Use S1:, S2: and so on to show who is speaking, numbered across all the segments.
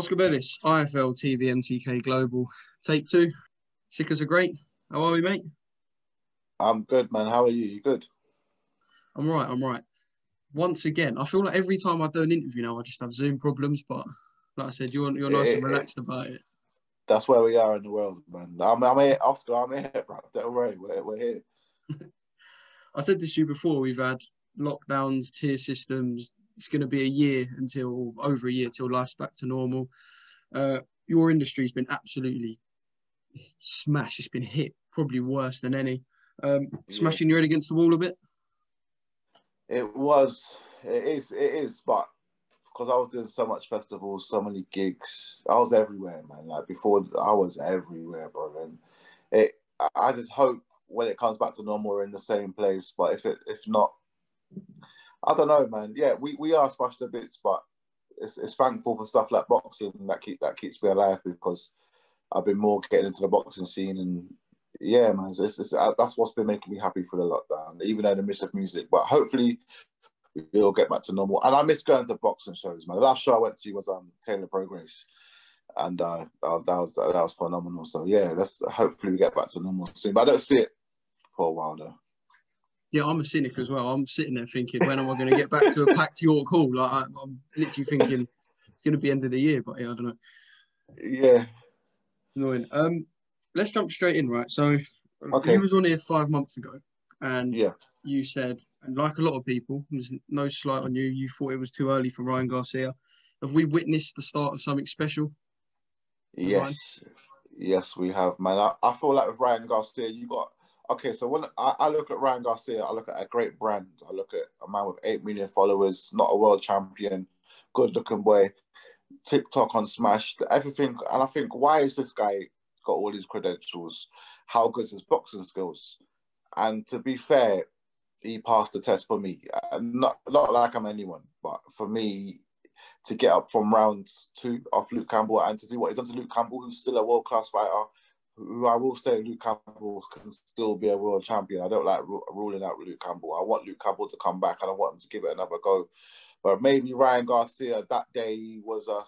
S1: Oscar Bellis, IFL TV MTK Global. Take two. Sick as a great. How are we, mate?
S2: I'm good, man. How are you? You good?
S1: I'm right. Once again, I feel like every time I do an interview now, I just have Zoom problems. But like I said, you're nice and relaxed about it.
S2: That's where we are in the world, man. I'm here, Oscar. I'm here, bro. Don't worry, we're here.
S1: I said this to you before. We've had lockdowns, tier systems. It's going to be over a year till life's back to normal. Your industry's been absolutely smashed. It's been hit probably worse than any. Smashing your head against the wall a bit.
S2: It is, but because I was doing so much festivals, so many gigs, I was everywhere, man. Like before, I was everywhere, bro. And I just hope when it comes back to normal, we're in the same place. But if not, I don't know, man. Yeah, we are smashed to bits, but it's thankful for stuff like boxing that keeps me alive, because I've been more getting into the boxing scene, and yeah, man, that's what's been making me happy for the lockdown, even though the miss of music. But hopefully we'll get back to normal. And I miss going to boxing shows, man. The last show I went to was Taylor Progress, and that was phenomenal. So yeah, hopefully we get back to normal soon. But I don't see it for a while though.
S1: Yeah, I'm a cynic as well. I'm sitting there thinking, when am I going to get back to a packed York Hall? Like I'm literally thinking it's going to be end of the year, but yeah, I don't know.
S2: Yeah.
S1: Annoying. Let's jump straight in, right? So
S2: okay.
S1: You was on here 5 months ago, and
S2: yeah,
S1: you said, and like a lot of people, there's no slight on you, you thought it was too early for Ryan Garcia. Have we witnessed the start of something special?
S2: Yes, we have, man. I feel like with Ryan Garcia, so when I look at Ryan Garcia, I look at a great brand. I look at a man with 8 million followers, not a world champion, good-looking boy, TikTok on Smash, everything. And I think, why is this guy got all these credentials? How good is his boxing skills? And to be fair, he passed the test for me. Not like I'm anyone, but for me, to get up from round 2 off Luke Campbell and to do what he's done to Luke Campbell, who's still a world-class fighter, who I will say Luke Campbell can still be a world champion. I don't like ruling out Luke Campbell. I want Luke Campbell to come back, and I want him to give it another go. But maybe Ryan Garcia, that day, he was a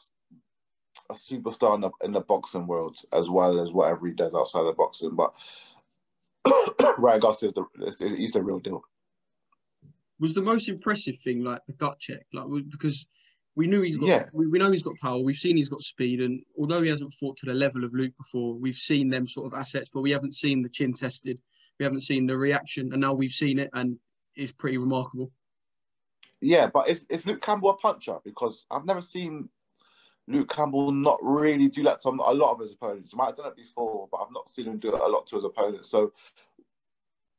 S2: superstar in the boxing world, as well as whatever he does outside of boxing. But Ryan Garcia, he's the real deal.
S1: Was the most impressive thing like the gut check? Because we knew he's got, we know he's got power. We've seen he's got speed, and although he hasn't fought to the level of Luke before, we've seen them sort of assets, but we haven't seen the chin tested. We haven't seen the reaction, and now we've seen it, and it's pretty remarkable.
S2: Yeah, but is Luke Campbell a puncher? Because I've never seen Luke Campbell not really do that to a lot of his opponents. He might have done it before, but I've not seen him do it a lot to his opponents. So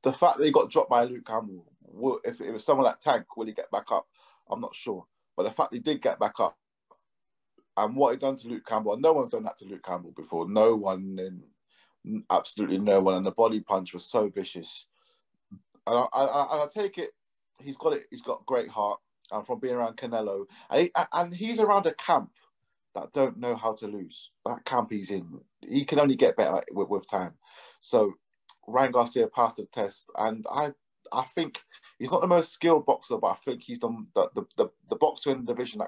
S2: the fact that he got dropped by Luke Campbell, if it was someone like Tank, will he get back up? I'm not sure. But the fact that he did get back up, and what he done to Luke Campbell, and no one's done that to Luke Campbell before. No one, absolutely no one. And the body punch was so vicious. And I take it, he's got great heart, and from being around Canelo, and he's around a camp that don't know how to lose. That camp he's in, he can only get better with time. So Ryan Garcia passed the test, and I think he's not the most skilled boxer, but I think he's the boxer in the division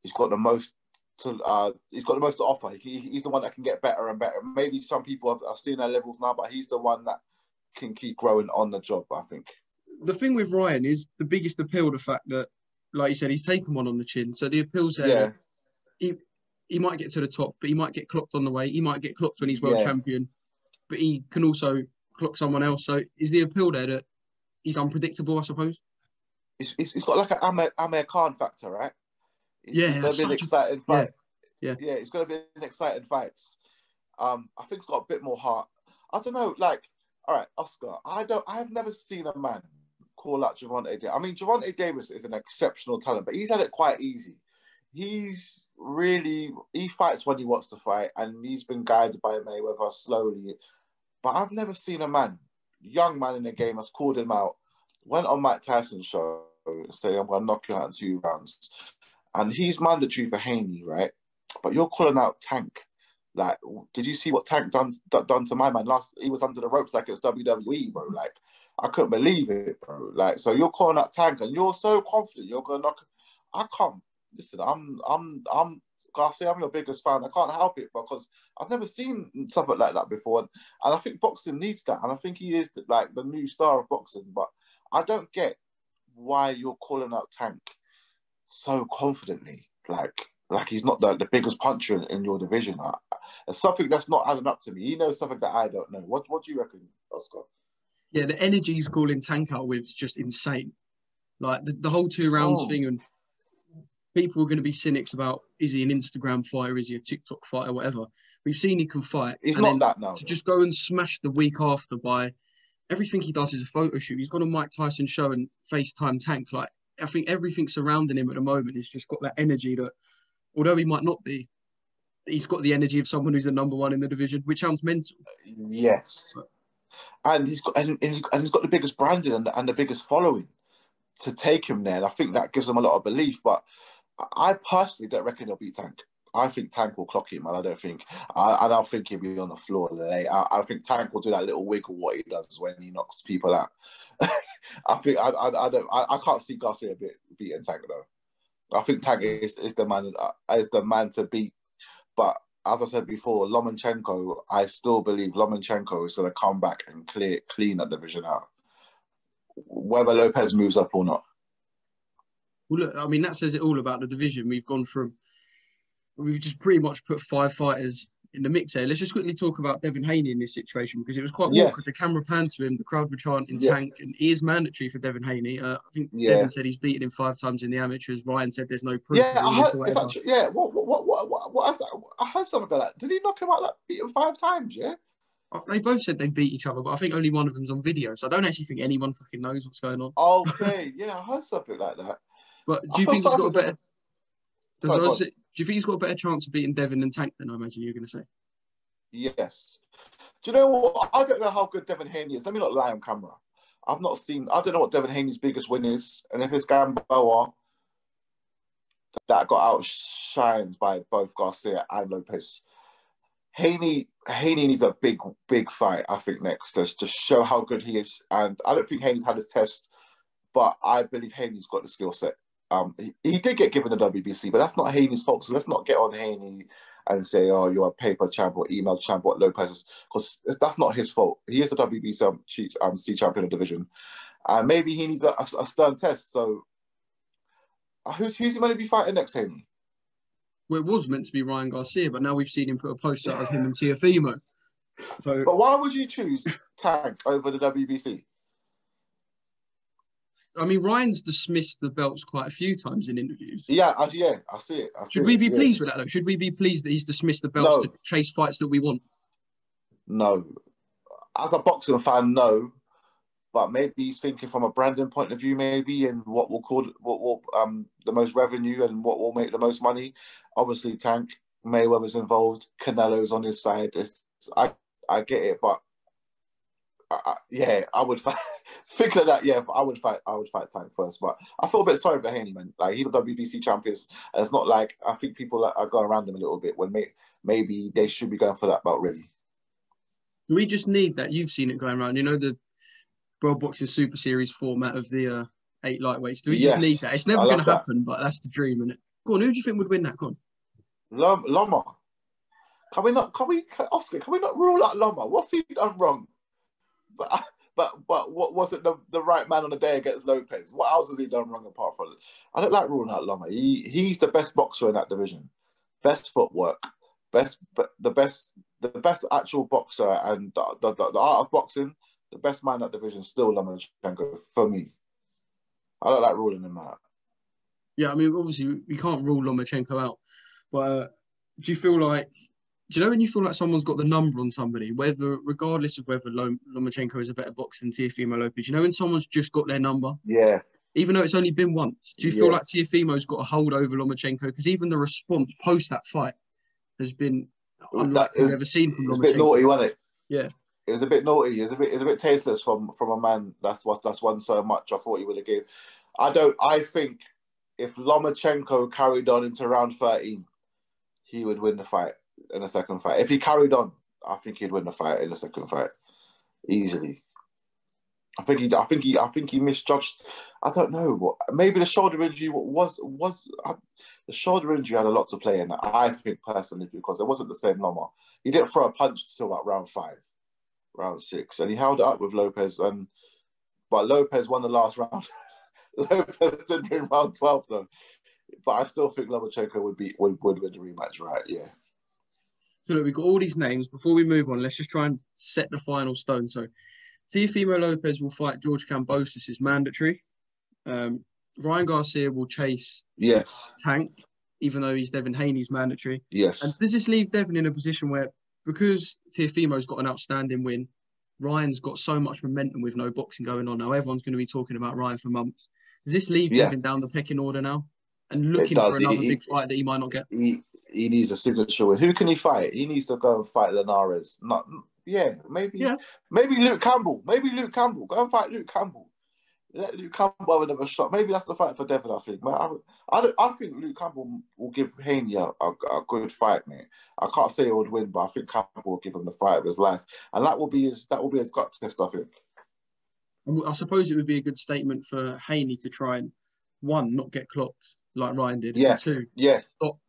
S2: he's got the most to offer. He's the one that can get better and better. Maybe some people have seen their levels now, but he's the one that can keep growing on the job, I think.
S1: The thing with Ryan is the biggest appeal, the fact that, like you said, he's taken one on the chin. So the appeal's there. Yeah. He might get to the top, but he might get clocked on the way. He might get clocked when he's world champion, but he can also clock someone else. So is the appeal there that he's unpredictable, I suppose?
S2: It's got like an Amir Khan factor, right?
S1: It's
S2: going to be an exciting fight.
S1: Yeah,
S2: it's going to be an exciting fight. I think it's got a bit more heart. I don't know, like, all right, Oscar, I've never seen a man call out Gervonta Davis. I mean, Gervonta Davis is an exceptional talent, but he's had it quite easy. He fights when he wants to fight, and he's been guided by Mayweather slowly. But I've never seen a young man in the game, has called him out, went on Mike Tyson's show and said, I'm going to knock you out in 2 rounds. And he's mandatory for Haney, right? But you're calling out Tank. Like, did you see what Tank done to my man? He was under the ropes like it was WWE, bro. Like, I couldn't believe it, bro. Like, so you're calling out Tank, and you're so confident you're going to knock. I can't. Listen, I'm Garcia, I'm your biggest fan. I can't help it because I've never seen something like that before. And I think boxing needs that. And I think he is like the new star of boxing. But I don't get why you're calling out Tank so confidently. Like he's not the biggest puncher in your division. It's something that's not adding up to me. He knows something that I don't know. What do you reckon, Oscar?
S1: Yeah, the energy he's calling Tank out with is just insane. Like the whole 2 rounds thing, and people are going to be cynics about, is he an Instagram fighter, is he a TikTok fighter, whatever. We've seen he can fight.
S2: He's
S1: and
S2: not
S1: then
S2: that now.
S1: To just go and smash the week after by everything he does is a photo shoot. He's got a Mike Tyson show and FaceTime Tank. Like, I think everything surrounding him at the moment has just got that energy that, although he might not be, he's got the energy of someone who's the number 1 in the division, which sounds mental.
S2: Yes. And he's got the biggest branding and the biggest following to take him there. And I think that gives him a lot of belief. But I personally don't reckon he'll beat Tank. I think Tank will clock him, and I don't think he'll be on the floor late. I think Tank will do that little wiggle what he does when he knocks people out. I can't see Garcia beating Tank though. I think Tank is the man to beat. But as I said before, Lomachenko, I still believe Lomachenko is going to come back and clean that division out, whether Lopez moves up or not.
S1: Well, look, I mean, that says it all about the division. We've just pretty much put 5 fighters in the mix here. Let's just quickly talk about Devin Haney in this situation, because it was quite awkward. The camera panned to him, the crowd were chanting Tank, and he is mandatory for Devin Haney. I think Devin said he's beaten him 5 times in the amateurs. Ryan said there's no proof.
S2: Yeah, I heard, I heard something about that. Did he knock him out, like, beat him 5 times, yeah?
S1: They both said they beat each other, but I think only one of them's on video, so I don't actually think anyone fucking knows what's going on.
S2: Okay, yeah, I heard something like that.
S1: But do you think he's got a better... Do you think he's got a better chance of beating Devin than Tank than I imagine you're going to say?
S2: Yes. Do you know what? I don't know how good Devin Haney is. Let me not lie on camera. I don't know what Devin Haney's biggest win is. And if it's Gamboa, that got outshined by both Garcia and Lopez. Haney needs a big fight, I think, next to show how good he is. And I don't think Haney's had his test, but I believe Haney's got the skill set. He did get given the WBC, but that's not Haney's fault. So let's not get on Haney and say, "Oh, you're a paper champ or email champ," what Lopez is, because that's not his fault. He is the WBC champion of the division, and maybe he needs a stern test. So, who's he going to be fighting next, Haney?
S1: Well, it was meant to be Ryan Garcia, but now we've seen him put a post out of him and Teofimo. So,
S2: but why would you choose Tank over the WBC?
S1: I mean, Ryan's dismissed the belts quite a few times in interviews.
S2: Yeah, I see it.
S1: Should we be pleased with that, though? Should we be pleased that he's dismissed the belts to chase fights that we want?
S2: No. As a boxing fan, no. But maybe he's thinking from a branding point of view, maybe, and what will the most revenue and what will make the most money. Obviously, Tank, Mayweather's involved, Canelo's on his side. I get it, but I would fight. Think of that, I would fight Tank first. But I feel a bit sorry for Haney, man. Like, he's a WBC champion. And it's not like, I think people are going around him a little bit when maybe they should be going for that belt, really.
S1: We just need that. You've seen it going around. You know, the World Boxing Super Series format of the 8 lightweights. Do we just need that? It's never going to happen, but that's the dream, isn't it? Go on, who do you think would win that? Go on.
S2: Loma. Oscar, can we not rule out Loma? What's he done wrong? But what was it the right man on the day against Lopez? What else has he done wrong apart from it? I don't like ruling out Loma. He's the best boxer in that division. Best footwork, the best actual boxer, and the art of boxing. The best man in that division is still Lomachenko for me. I don't like ruling him out.
S1: Yeah, I mean, obviously we can't rule Lomachenko out, but do you feel like? Do you know when you feel like someone's got the number on somebody, regardless of whether Lomachenko is a better boxer than Teofimo Lopez? You know when someone's just got their number?
S2: Yeah.
S1: Even though it's only been once. Do you feel like Teofimo's got a hold over Lomachenko? Because even the response post that fight has been unlike we've ever seen from Lomachenko.
S2: It's a bit naughty, wasn't it?
S1: Yeah.
S2: It was a bit naughty. It's a bit tasteless from a man that's won so much. I thought he would have gave. I think if Lomachenko carried on into round 13, he would win the fight in the second fight. If he carried on, I think he'd win the fight in the second fight easily. I think he misjudged. I don't know what. Maybe the shoulder injury the shoulder injury had a lot to play in it. I think personally because it wasn't the same number. He didn't throw a punch until about round 5, round 6, and he held it up with Lopez. But Lopez won the last round. Lopez didn't win round 12 though. But I still think Lomachenko would win the rematch, right? Yeah.
S1: So look, we've got all these names. Before we move on, let's just try and set the final stone. So Teofimo Lopez will fight George Kambosos is mandatory. Ryan Garcia will chase Tank, even though he's Devin Haney's mandatory.
S2: Yes.
S1: And does this leave Devin in a position where, because Teofimo's got an outstanding win, Ryan's got so much momentum with no boxing going on now, everyone's going to be talking about Ryan for months. Does this leave Devin down the pecking order now and looking for another big fight that he might not get?
S2: He needs a signature win. Who can he fight? He needs to go and fight Linares. Maybe Luke Campbell. Go and fight Luke Campbell. Let Luke Campble have another shot. Maybe that's the fight for Devin, I think. Man, I think Luke Campbell will give Haney a good fight, mate. I can't say he would win, but I think Campbell will give him the fight of his life. And that will be his gut test, I think.
S1: I suppose it would be a good statement for Haney to try and, one, not get clocked like Ryan did.
S2: Yeah.
S1: And two,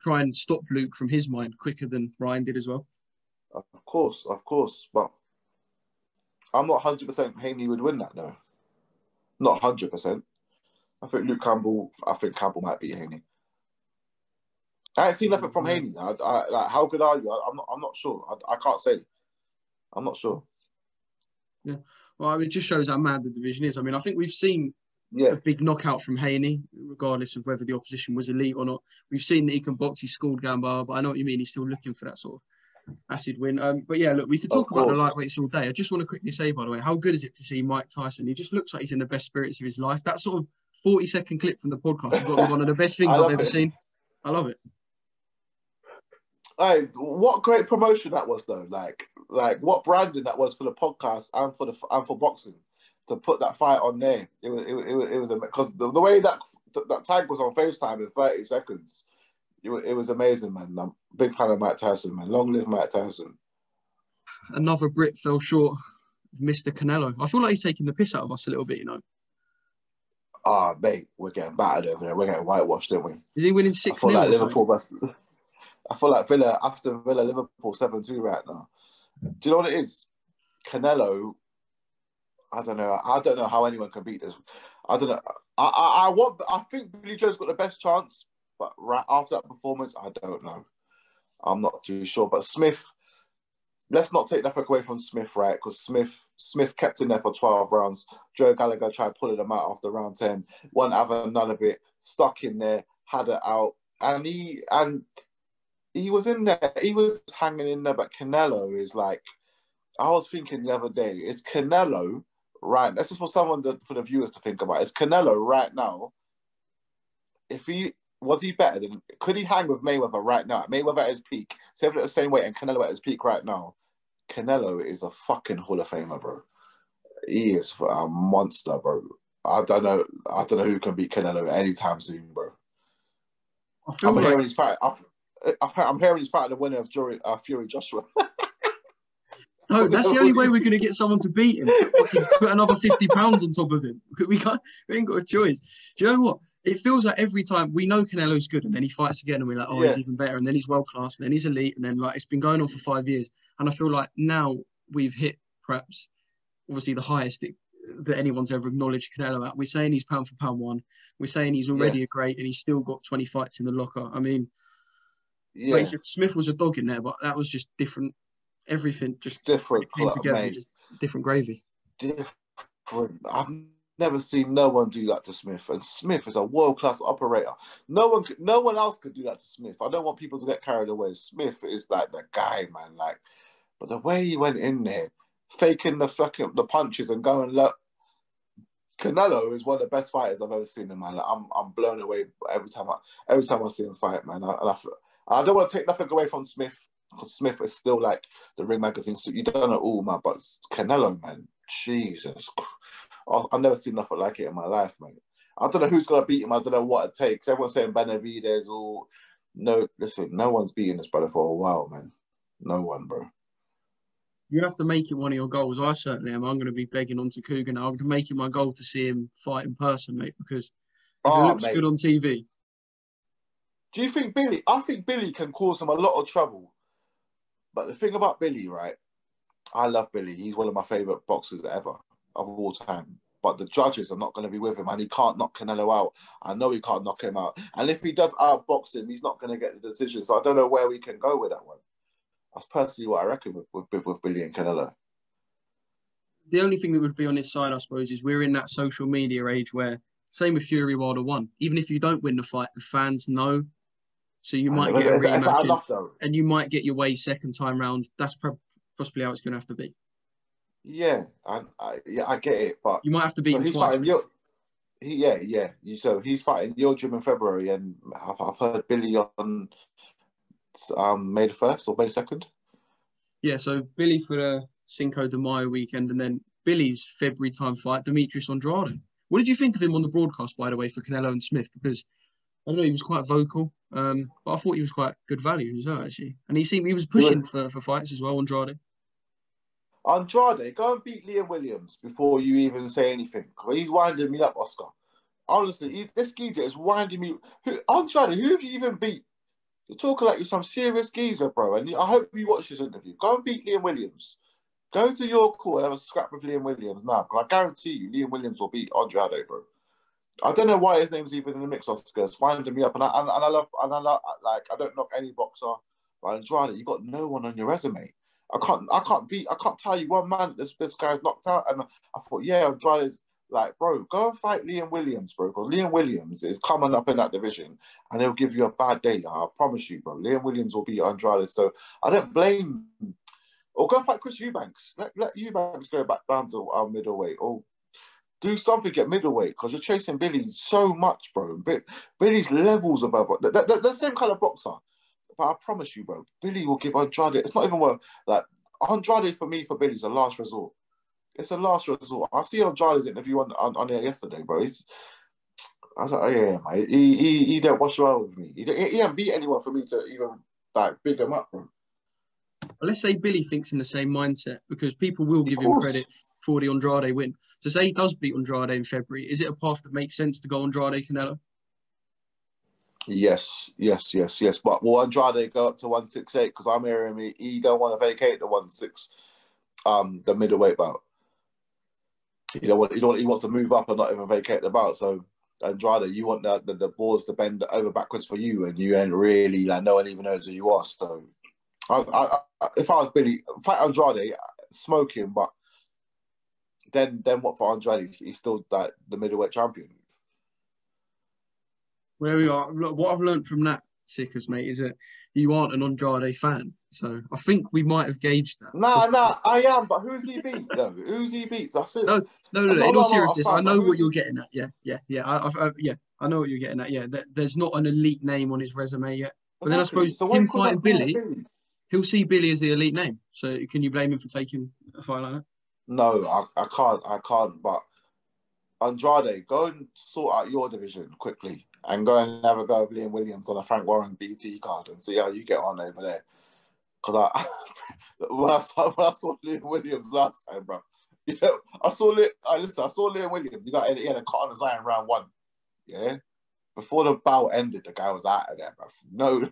S1: try and stop Luke from his mind quicker than Ryan did as well.
S2: Of course. But I'm not 100% Haney would win that, though. Not 100%. I think Campbell might beat Haney. I ain't seen nothing from Haney. Like, how good are you? I'm not sure. I can't say. I'm not sure.
S1: Yeah. Well, I mean, it just shows how mad the division is. I mean, I think we've seen a big knockout from Haney, regardless of whether the opposition was elite or not. We've seen that he can box. He scored Gamba, but I know what you mean. He's still looking for that sort of acid win. But yeah, look, we could talk about the lightweights all day. I just want to quickly say, by the way, how good is it to see Mike Tyson? He just looks like he's in the best spirits of his life. That sort of 40-second clip from the podcast has got to be one of the best things I've ever seen. I love it.
S2: Hey, what great promotion that was, though. Like what branding that was for the podcast and for boxing to put that fight on there. It was because the way that tag was on FaceTime in 30 seconds. It was amazing, man. I'm a big fan of Mike Tyson, man. Long live Mike Tyson.
S1: Another Brit fell short of Mr. Canelo. I feel like he's taking the piss out of us a little bit, you know.
S2: Mate, we're getting battered over there. We're getting whitewashed, aren't we?
S1: Is he winning 6-0?
S2: I feel like Aston Villa, Liverpool 7-2 right now. Do you know what it is? Canelo, I don't know how anyone can beat this. I don't know. I think Billy Joe's got the best chance. But right after that performance, I don't know. I'm not too sure. But Smith, let's not take nothing away from Smith, right? Because Smith kept in there for 12 rounds. Joe Gallagher tried pulling him out after round 10. One after another bit, stuck in there, had it out. And he was in there. He was hanging in there. But Canelo is like, I was thinking the other day, is Canelo, right? This is for for the viewers to think about. Is Canelo right now, was he better than... Could he hang with Mayweather right now? Mayweather at his peak, 7 at the same weight, and Canelo at his peak right now. Canelo is a fucking Hall of Famer, bro. He is a monster, bro. I don't know who can beat Canelo anytime soon, bro. I'm hearing he's fighting the winner of Fury Joshua.
S1: No, that's the only way we're going to get someone to beat him. Put another 50 pounds on top of him. We ain't got a choice. Do you know what? It feels like every time we know Canelo's good and then he fights again and we're like, he's even better. And then he's world class and then he's elite. And then like, it's been going on for 5 years. And I feel like now we've hit perhaps obviously the highest that anyone's ever acknowledged Canelo at. We're saying he's pound for pound one. We're saying he's already a great and he's still got 20 fights in the locker. I mean, like you said, Smith was a dog in there, but that was just different. Everything just
S2: different
S1: came together, just different gravy.
S2: Different. I've never seen no one do that to Smith, and Smith is a world-class operator. No one else could do that to Smith. I don't want people to get carried away. Smith is like the guy, man. Like, but the way he went in there, faking the punches and going look. Canelo is one of the best fighters I've ever seen him, man. Like, I'm blown away every time I see him fight, man. I don't want to take nothing away from Smith, because Smith is still like the Ring magazine. So you don't know all, man. But Canelo, man, Jesus, I've never seen nothing like it in my life, man. I don't know who's gonna beat him. I don't know what it takes. Everyone's saying Benavidez or no. Listen, no one's beating this brother for a while, man. No one, bro.
S1: You have to make it one of your goals. I certainly am. I'm going to be begging on to Cougar now. I'm going to make it my goal to see him fight in person, mate, because if it
S2: Oh,
S1: looks
S2: mate.
S1: good on TV.
S2: Do you think Billy? I think Billy can cause him a lot of trouble. But the thing about Billy, right? I love Billy. He's one of my favourite boxers ever of all time. But the judges are not going to be with him, and he can't knock Canelo out. I know he can't knock him out. And if he does outbox him, he's not going to get the decision. So I don't know where we can go with that one. That's personally what I reckon with Billy and Canelo.
S1: The only thing that would be on his side, I suppose, is we're in that social media age where, same with Fury Wilder 1, even if you don't win the fight, the fans know. So you might get a rematch and you might get your way second time round. That's possibly how it's going to have to be.
S2: Yeah, I get it, but
S1: you might have to beat him
S2: he's
S1: twice.
S2: Fighting so he's fighting your gym in February, and I've heard Billy on May the 1st or May the 2nd.
S1: Yeah, so Billy for the Cinco de Mayo weekend, and then Billy's February time fight, Demetrius Andrade. What did you think of him on the broadcast, by the way, for Canelo and Smith? Because I don't know, he was quite vocal, but I thought he was quite good value as well, actually. And he was pushing for fights as well, Andrade.
S2: Andrade, go and beat Liam Williams before you even say anything. He's winding me up, Oscar. Honestly, this geezer is winding me. Andrade, who have you even beat? You're talking like you're some serious geezer, bro. And I hope you watch this interview. Go and beat Liam Williams. Go to your call and have a scrap with Liam Williams now. Because I guarantee you, Liam Williams will beat Andrade, bro. I don't know why his name's even in the mix, Oscar. It's winding me up. And I love, like, I don't knock any boxer. But Andrade, you got no one on your resume. I can't tell you one man this guy's knocked out. And I thought, yeah, Andrade's like, bro, go and fight Liam Williams, bro. Because Liam Williams is coming up in that division and he'll give you a bad day. I promise you, bro. Liam Williams will beat Andrade. So I don't blame. Or go and fight Chris Eubanks. Let Eubanks go back down to our middleweight. Or do something at middleweight because you're chasing Billy so much, bro. Billy's levels above. The same kind of boxer. But I promise you, bro, Billy will give Andrade. It's not even worth, like, Andrade for me, for Billy's a last resort. It's a last resort. I see Andrade's interview on there yesterday, bro. I was like, oh, yeah, mate. He don't wash around with me. He didn't beat anyone for me to even, like, big him up, bro.
S1: Let's say Billy thinks in the same mindset, because people will give him credit for the Andrade win. So say he does beat Andrade in February, is it a path that makes sense to go Andrade Canelo?
S2: Yes. But will Andrade go up to 168? Because I'm hearing he don't want to vacate the 1-6, the middleweight bout. He wants to move up and not even vacate the bout. So Andrade, you want the boards to bend over backwards for you, and you ain't really, like, no one even knows who you are. So if I was Billy, fight Andrade, smoke him, but then what for Andrade? He's still, like, the middleweight champion.
S1: Where we are, what I've learned from that, Sickers, mate, is that you aren't an Andrade fan. So I think we might have gauged that.
S2: Nah, I am, but who's he beat, though? Who's he beat? That's it.
S1: No. In all seriousness, I know what you're getting at. Yeah. I know what you're getting at. Yeah, there's not an elite name on his resume yet. But then I suppose him fighting Billy, he'll see Billy as the elite name. So can you blame him for taking a fight like that?
S2: No, I can't. But Andrade, go and sort out your division quickly and go and have a go with Liam Williams on a Frank Warren BT card and see how you get on over there. Because when I saw Liam Williams last time, bro, I saw Liam Williams. He had a cut on his eye in round 1. Yeah, before the bout ended, the guy was out of there, bro. No,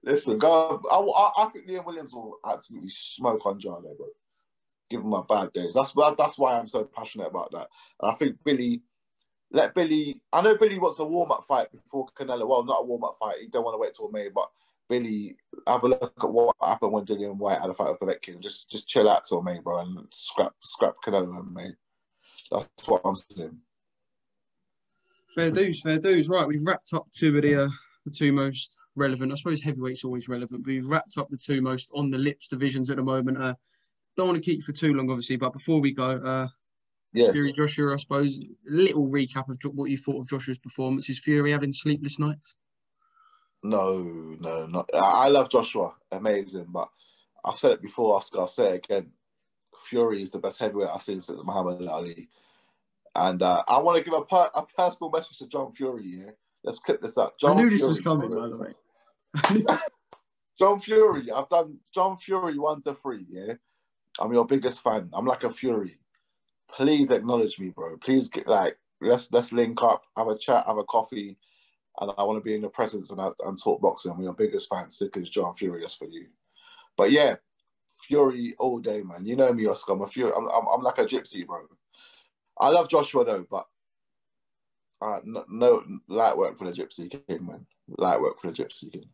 S2: listen, go. I think Liam Williams will absolutely smoke Andrade, bro. Give him a bad days. That's why I'm so passionate about that. And I think let Billy. I know Billy wants a warm-up fight before Canelo. Well, not a warm-up fight. He don't want to wait till May. But Billy, have a look at what happened when Dillian White had a fight with Povetkin. Just chill out till May, bro, and scrap Canelo in May. That's what I'm saying.
S1: Fair dues. Right, we've wrapped up two of the two most relevant. I suppose heavyweight's always relevant, but we've wrapped up the two most on the lips divisions at the moment. Don't want to keep you for too long, obviously, but before we go, Fury Joshua, I suppose, a little recap of what you thought of Joshua's performance. Is Fury having sleepless nights?
S2: No, not. I love Joshua, amazing, but I've said it before, Oscar. I'll say it again. Fury is the best heavyweight I've seen since Muhammad Ali, and I want to give a personal message to John Fury. Yeah, let's clip this up.
S1: I knew this was coming, by the way.
S2: John Fury, I've done John Fury 1 to 3. Yeah. I'm your biggest fan. I'm like a Fury. Please acknowledge me, bro. Please get like let's link up, have a chat, have a coffee, and I want to be in your presence and talk boxing. I'm your biggest fan, sick as John Furious for you. But yeah, Fury all day, man. You know me, Oscar. I'm a Fury. I'm like a gypsy, bro. I love Joshua though, but no light work for the Gypsy King, man. Light work for the Gypsy King.